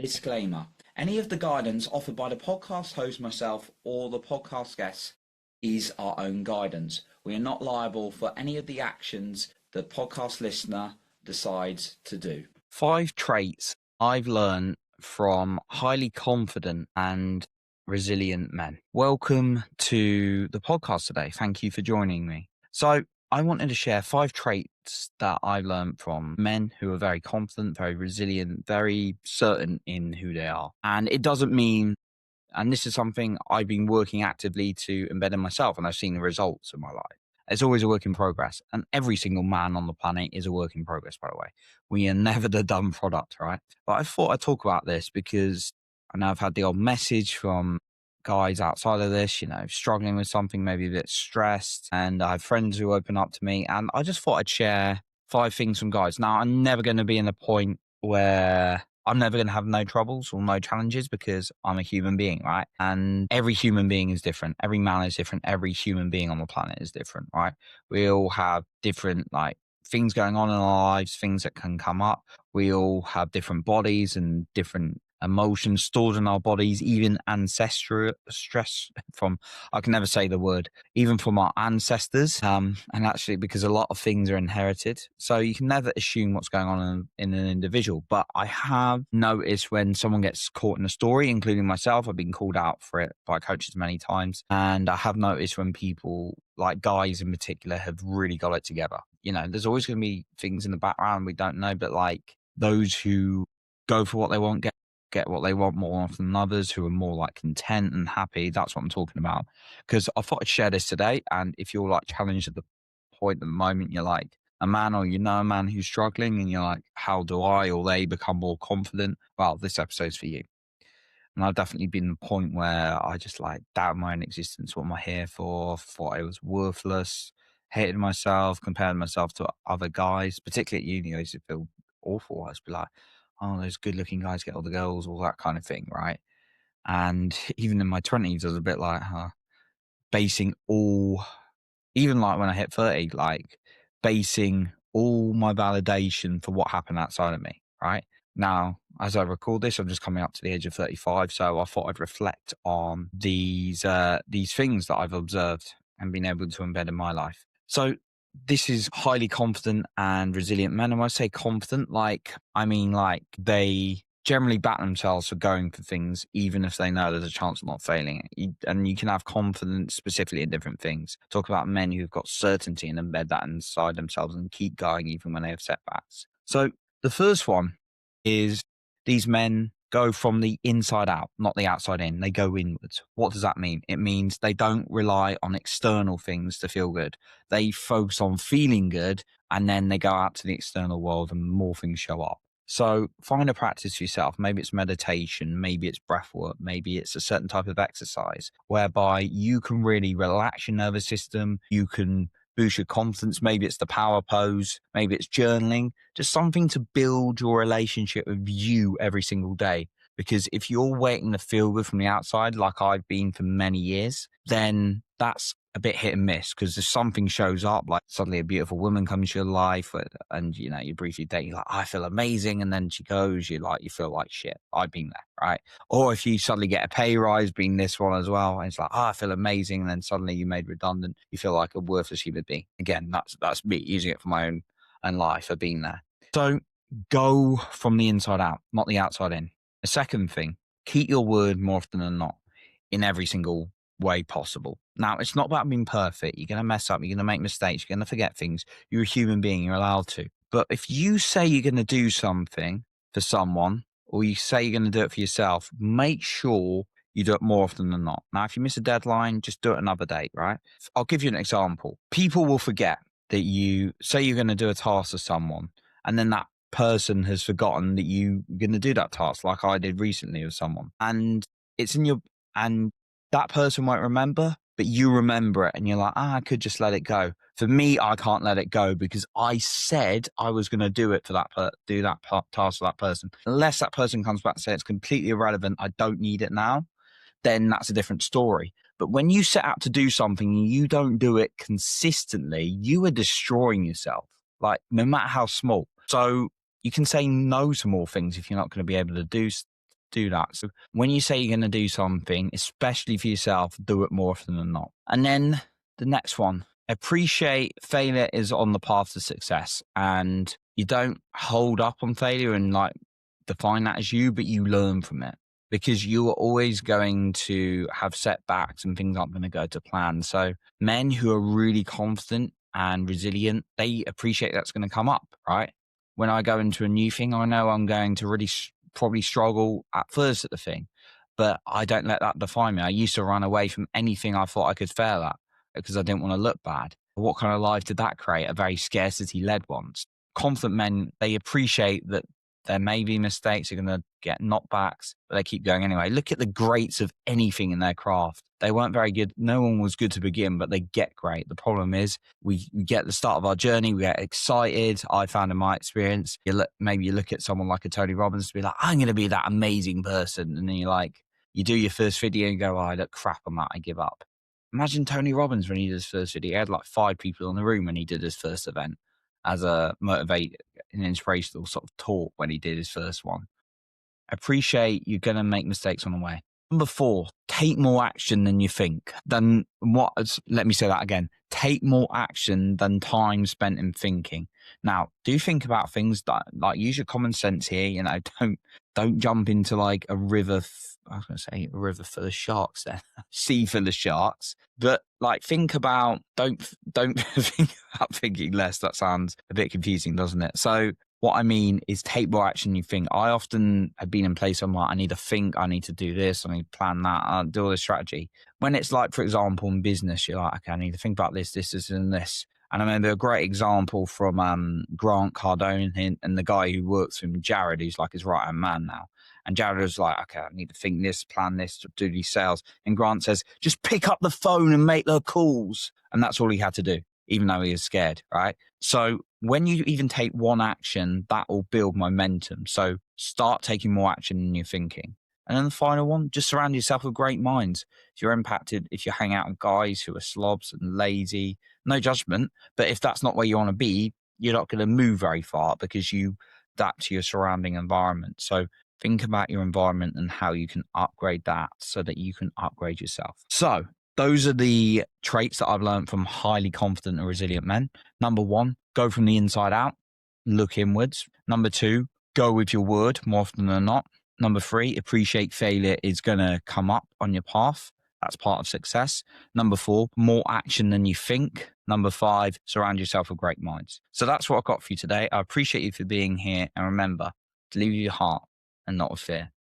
Disclaimer. Any of the guidance offered by the podcast host, myself, or the podcast guests is our own guidance. We are not liable for any of the actions the podcast listener decides to do. 5 traits I've learned from highly confident and resilient men. Welcome to the podcast today. Thank you for joining me. So I wanted to share 5 traits that I learned from men who are very confident, very resilient, very certain in who they are. And it doesn't mean, and this is something I've been working actively to embed in myself, and I've seen the results in my life. It's always a work in progress. And every single man on the planet is a work in progress, by the way. We are never the done product, right? But I thought I'd talk about this because I know I've had the odd message from guys outside of this, struggling with something, maybe a bit stressed. And I have friends who open up to me. And I just thought I'd share 5 things from guys. Now, I'm never going to be in a point where I'm never going to have no troubles or no challenges because I'm a human being, right? And every human being is different. Every man is different. Every human being on the planet is different, right? We all have different things going on in our lives, things that can come up. We all have different bodies and different emotions stored in our bodies, even ancestral stress from, I can never say the word, even from our ancestors. And actually, because a lot of things are inherited. So you can never assume what's going on in an individual. But I have noticed when someone gets caught in a story, including myself, I've been called out for it by coaches many times. And I have noticed when people, like guys in particular, have really got it together. There's always going to be things in the background we don't know, but those who go for what they want, get what they want more often than others, who are more content and happy. That's what I'm talking about. Because I thought I'd share this today. And if you're challenged at the point at the moment, you're a man, or a man who's struggling, and you're how do I or they become more confident? Well, this episode's for you. And I've definitely been at the point where I just doubt my own existence. What am I here for? Thought I was worthless, hated myself, compared myself to other guys, particularly at uni. I used to feel awful. I used to be oh, those good looking guys get all the girls, all that kind of thing, right? And even in my 20s, I was a bit basing all, even when I hit 30, basing all my validation for what happened outside of me, right? Now, as I record this, I'm just coming up to the age of 35, so I thought I'd reflect on these things that I've observed and been able to embed in my life. So this is highly confident and resilient men. And when I say confident, I mean they generally back themselves for going for things, even if they know there's a chance of not failing. And you can have confidence specifically in different things. Talk about men who've got certainty and embed that inside themselves and keep going even when they have setbacks. So the first one is these men go from the inside out, not the outside in. They go inwards. What does that mean? It means they don't rely on external things to feel good. They focus on feeling good, and then they go out to the external world and more things show up. So find a practice for yourself. Maybe it's meditation, maybe it's breath work, maybe it's a certain type of exercise whereby you can really relax your nervous system. You can boost your confidence. Maybe it's the power pose, maybe it's journaling, just something to build your relationship with you every single day. Because if you're waiting to feel good from the outside, like I've been for many years, then that's a bit hit and miss. Because if something shows up, suddenly a beautiful woman comes to your life and you briefly date, you're I feel amazing. And then she goes, you feel like shit. I've been there, right? Or if you suddenly get a pay rise, being this one as well, and it's I feel amazing. And then suddenly you're made redundant. You feel like a worthless human being. Again, that's me using it for my own life. I've been there. So go from the inside out, not the outside in. The second thing, keep your word more often than not in every single way possible. Now, it's not about being perfect. You're going to mess up. You're going to make mistakes. You're going to forget things. You're a human being. You're allowed to. But if you say you're going to do something for someone, or you say you're going to do it for yourself, make sure you do it more often than not. Now, if you miss a deadline, just do it another day, right? I'll give you an example. People will forget that you say you're going to do a task for someone, and then that person has forgotten that you're going to do that task, like I did recently with someone, and it's in your, and that person won't remember, but you remember it, and you're I could just let it go. For me, I can't let it go because I said I was going to do it for that task for that person. Unless that person comes back and says it's completely irrelevant, I don't need it now, then that's a different story. But when you set out to do something and you don't do it consistently, you are destroying yourself, no matter how small. So you can say no to more things if you're not going to be able to do do that. So when you say you're going to do something, especially for yourself, do it more often than not. And then the next one, appreciate failure is on the path to success, and you don't hold up on failure and like define that as you, but you learn from it, because you are always going to have setbacks and things aren't going to go to plan. So men who are really confident and resilient, they appreciate that's going to come up, right? When I go into a new thing, I know I'm going to really probably struggle at first at the thing, but I don't let that define me. I used to run away from anything I thought I could fail at because I didn't want to look bad. What kind of life did that create? A very scarcity-led one. Confident men, they appreciate that there may be mistakes, you're going to get knockbacks, but they keep going anyway. Look at the greats of anything in their craft. They weren't very good. No one was good to begin, but they get great. The problem is we get the start of our journey, we get excited. I found in my experience, maybe you look at someone like a Tony Robbins to be like, I'm going to be that amazing person. And then you do your first video and you go, oh, I look crap on that, I give up. Imagine Tony Robbins when he did his first video. He had like 5 people in the room when he did his first event as a motivate an inspirational sort of talk when he did his first one. Appreciate you're going to make mistakes on the way. Number 4, take more action than you think. Let me say that again. Take more action than time spent in thinking. Now, do think about things that, like, use your common sense here. Don't jump into like a river. I was going to say a river full of sharks there. Sea full of sharks. But like, think about, don't think about thinking less. That sounds a bit confusing, doesn't it? So what I mean is take more action than you think. I often have been in place, I'm like, I need to think, I need to do this, I need to plan that, I do all this strategy. When it's like, for example, in business, you're like, okay, I need to think about this, and this. And I remember a great example from Grant Cardone and the guy who works with him, Jared, who's like his right-hand man now. And Jared was like, okay, I need to think this, plan this, do these sales. And Grant says, just pick up the phone and make the calls. And that's all he had to do, even though he was scared, right? So when you even take one action, that will build momentum. So start taking more action than you're thinking. And then the final one, just surround yourself with great minds. If you hang out with guys who are slobs and lazy, no judgment, but if that's not where you want to be, you're not going to move very far because you adapt to your surrounding environment. So think about your environment and how you can upgrade that so that you can upgrade yourself. So those are the traits that I've learned from highly confident and resilient men. Number 1, go from the inside out, look inwards. Number 2, go with your word more often than not. Number 3, appreciate failure is going to come up on your path. That's part of success. Number 4, more action than you think. Number 5, surround yourself with great minds. So that's what I've got for you today. I appreciate you for being here. And remember to leave with your heart and not with fear.